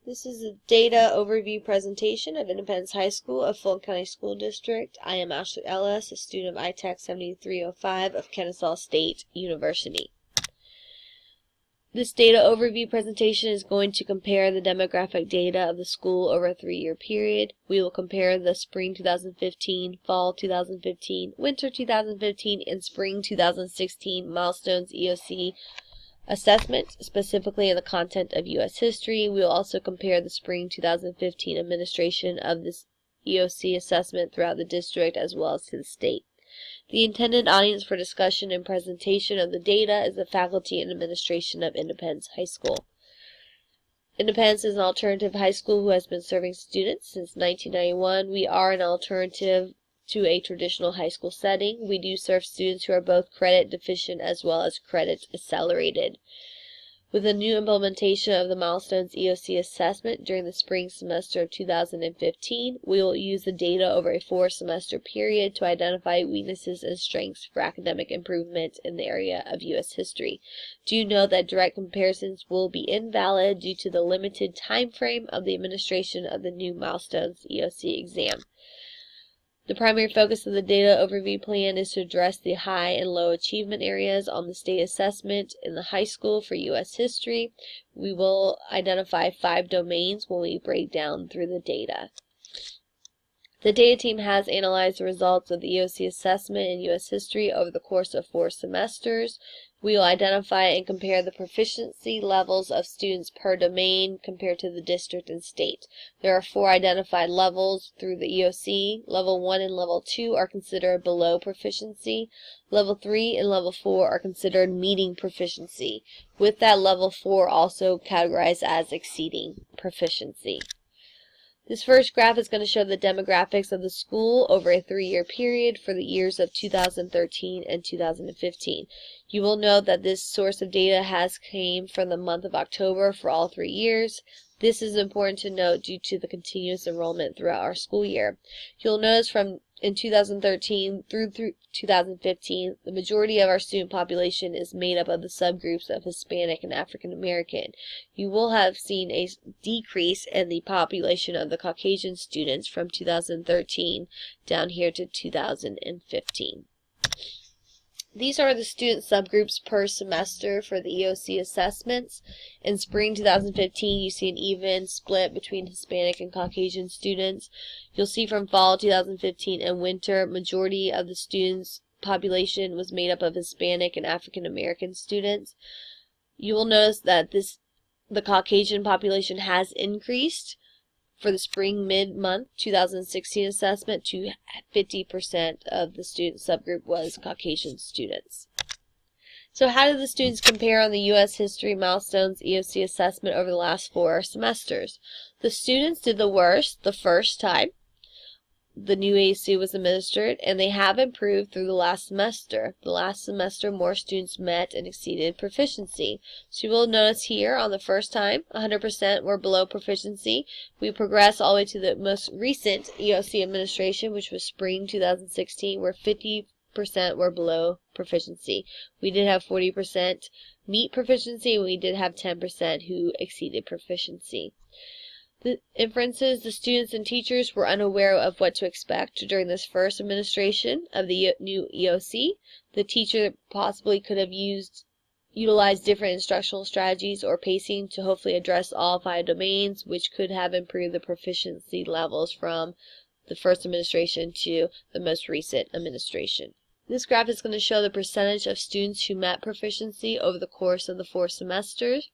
This is a data overview presentation of Independence High School of Fulton County School District. I am Ashley Ellis, a student of ITAC 7305 of Kennesaw State University. This data overview presentation is going to compare the demographic data of the school over a 3-year period. We will compare the spring 2015, fall 2015, winter 2015, and spring 2016 milestones EOC assessment, specifically in the content of U.S. history. We will also compare the spring 2015 administration of this EOC assessment throughout the district as well as to the state. The intended audience for discussion and presentation of the data is the faculty and administration of Independence High School. Independence is an alternative high school who has been serving students since 1991. We are an alternative to a traditional high school setting. We do serve students who are both credit deficient as well as credit accelerated. With the new implementation of the Milestones EOC assessment during the spring semester of 2015, we will use the data over a 4-semester period to identify weaknesses and strengths for academic improvement in the area of U.S. history. Do note that direct comparisons will be invalid due to the limited time frame of the administration of the new Milestones EOC exam. The primary focus of the data overview plan is to address the high and low achievement areas on the state assessment in the high school for U.S. history. We will identify 5 domains when we break down through the data. The data team has analyzed the results of the EOC assessment in U.S. history over the course of 4 semesters. We will identify and compare the proficiency levels of students per domain compared to the district and state. There are 4 identified levels through the EOC. Level 1 and Level 2 are considered below proficiency. Level 3 and Level 4 are considered meeting proficiency, with that Level 4 also categorized as exceeding proficiency. This first graph is going to show the demographics of the school over a 3-year period for the years of 2013 and 2015. You will note that this source of data came from the month of October for all 3 years. This is important to note due to the continuous enrollment throughout our school year. You'll notice in 2013 through 2015, the majority of our student population is made up of the subgroups of Hispanic and African American. You will have seen a decrease in the population of the Caucasian students from 2013 down here to 2015. These are the student subgroups per semester for the EOC assessments. In spring 2015, you see an even split between Hispanic and Caucasian students. You'll see from fall 2015 and winter, majority of the students' population was made up of Hispanic and African American students. You will notice that the Caucasian population has increased for the spring mid-month 2016 assessment to 50% of the student subgroup was Caucasian students. So how did the students compare on the U.S. History Milestones EOC assessment over the last 4 semesters? The students did the worst the first time the new EOC was administered, and they have improved through the last semester. The last semester, more students met and exceeded proficiency. So you will notice here on the first time, 100% were below proficiency. We progressed all the way to the most recent EOC administration, which was spring 2016, where 50% were below proficiency. We did have 40% meet proficiency, and we did have 10% who exceeded proficiency. The inferences: the students and teachers were unaware of what to expect during this first administration of the new EOC. The teacher possibly could have utilized different instructional strategies or pacing to hopefully address all 5 domains, which could have improved the proficiency levels from the first administration to the most recent administration. This graph is going to show the percentage of students who met proficiency over the course of the 4 semesters.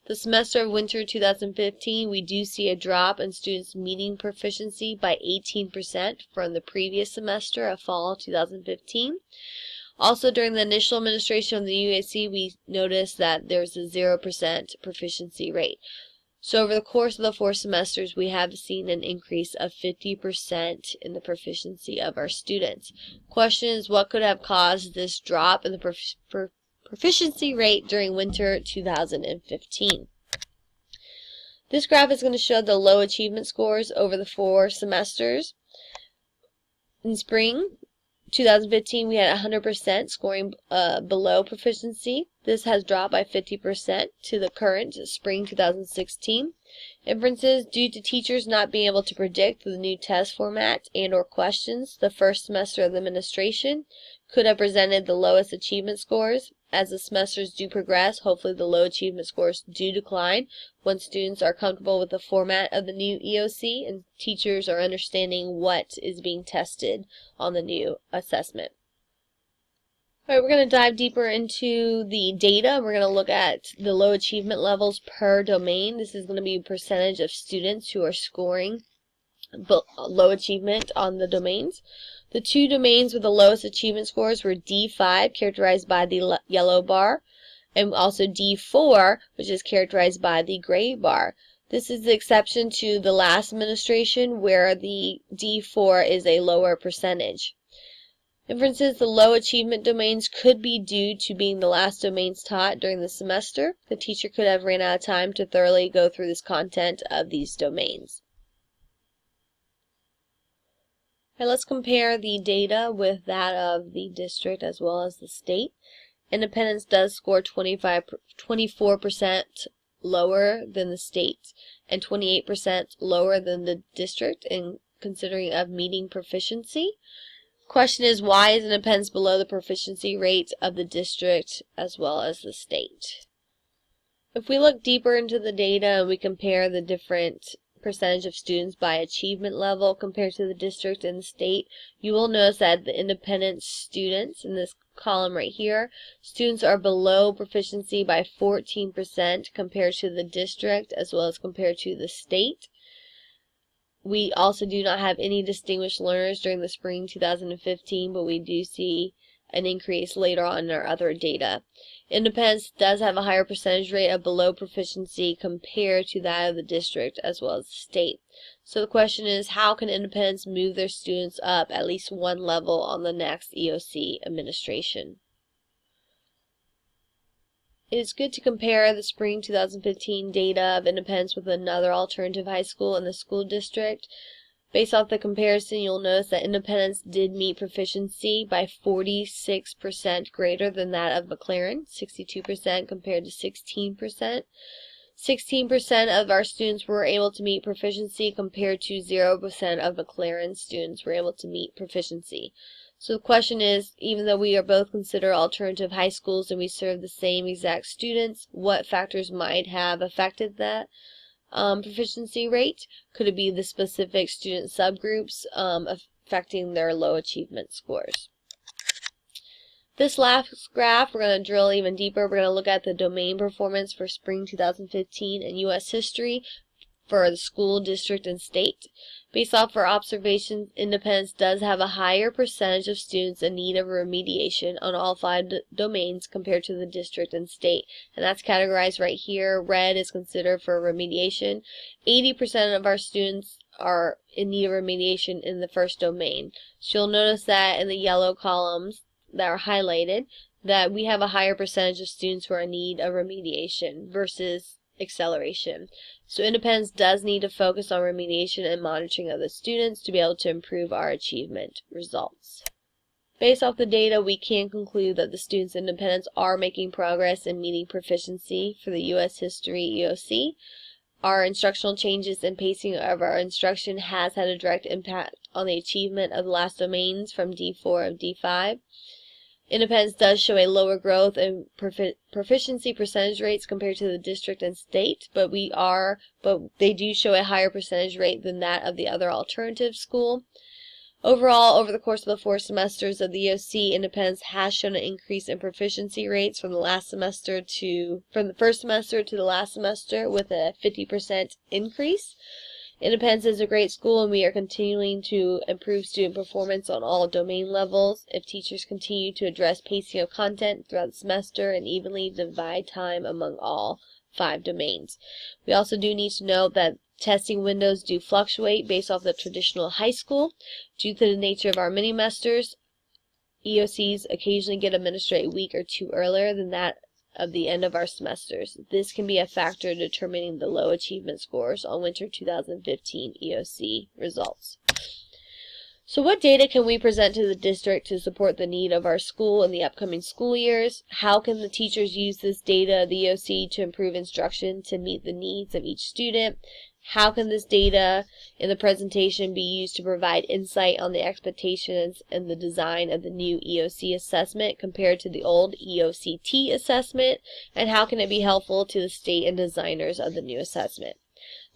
The semester of winter 2015, we do see a drop in students meeting proficiency by 18% from the previous semester of fall 2015. Also, during the initial administration of the UAC, we noticed that there's a 0% proficiency rate. So over the course of the 4 semesters, we have seen an increase of 50% in the proficiency of our students. Question is, what could have caused this drop in the proficiency rate during winter 2015. This graph is going to show the low achievement scores over the 4 semesters. In spring 2015, we had 100% scoring below proficiency. This has dropped by 50% to the current spring 2016. Inferences: due to teachers not being able to predict the new test format and or questions, the first semester of the administration could have presented the lowest achievement scores. As the semesters do progress, hopefully the low achievement scores do decline once students are comfortable with the format of the new EOC and teachers are understanding what is being tested on the new assessment. Alright, we're going to dive deeper into the data. We're going to look at the low achievement levels per domain. This is going to be a percentage of students who are scoring low achievement on the domains. The two domains with the lowest achievement scores were D5, characterized by the yellow bar, and also D4, which is characterized by the gray bar. This is the exception to the last administration, where the D4 is a lower percentage. Inferences: the low achievement domains could be due to being the last domains taught during the semester. The teacher could have ran out of time to thoroughly go through this content of these domains. Right, let's compare the data with that of the district as well as the state. Independence does score 24% lower than the state and 28% lower than the district in considering of meeting proficiency. Question is, why is Independence below the proficiency rate of the district as well as the state? If we look deeper into the data and we compare the different percentage of students by achievement level compared to the district and the state, you will notice that the Independence students in this column right here, students are below proficiency by 14% compared to the district as well as compared to the state. We also do not have any distinguished learners during the spring 2015, but we do see an increase later on in our other data. Independence does have a higher percentage rate of below proficiency compared to that of the district as well as the state. So the question is, how can Independence move their students up at least one level on the next EOC administration? It is good to compare the spring 2015 data of Independence with another alternative high school in the school district. Based off the comparison, you'll notice that Independence did meet proficiency by 46% greater than that of McLaren, 62% compared to 16%. 16% of our students were able to meet proficiency compared to 0% of McLaren students were able to meet proficiency. So the question is, even though we are both considered alternative high schools and we serve the same exact students, what factors might have affected that proficiency rate? Could it be the specific student subgroups affecting their low achievement scores? This last graph, we're going to drill even deeper. We're going to look at the domain performance for spring 2015 and U.S. history for the school, district, and state. Based off our observations, Independence does have a higher percentage of students in need of remediation on all 5 domains compared to the district and state. And that's categorized right here. Red is considered for remediation. 80% of our students are in need of remediation in the first domain. So you'll notice that in the yellow columns that are highlighted, that we have a higher percentage of students who are in need of remediation versus acceleration. So Independence does need to focus on remediation and monitoring of the students to be able to improve our achievement results. Based off the data, we can conclude that the students in Independence are making progress in meeting proficiency for the U.S. history EOC. Our instructional changes and pacing of our instruction has had a direct impact on the achievement of the last domains from D4 of D5. Independence does show a lower growth in proficiency percentage rates compared to the district and state, but they do show a higher percentage rate than that of the other alternative school. Overall, over the course of the 4 semesters of the EOC, Independence has shown an increase in proficiency rates from the first semester to the last semester with a 50% increase. Independence is a great school, and we are continuing to improve student performance on all domain levels. If teachers continue to address pacing of content throughout the semester and evenly divide time among all 5 domains. We also do need to note that testing windows do fluctuate based off the traditional high school. Due to the nature of our mini-mesters, EOCs occasionally get administered a week or 2 earlier than that of the end of our semesters. This can be a factor in determining the low achievement scores on winter 2015 EOC results. So what data can we present to the district to support the need of our school in the upcoming school years? How can the teachers use this data, the EOC, to improve instruction to meet the needs of each student? How can this data in the presentation be used to provide insight on the expectations and the design of the new EOC assessment compared to the old EOCT assessment? And how can it be helpful to the state and designers of the new assessment?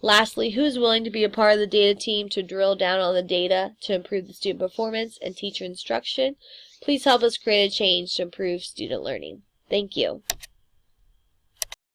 Lastly, who is willing to be a part of the data team to drill down on the data to improve the student performance and teacher instruction? Please help us create a change to improve student learning. Thank you.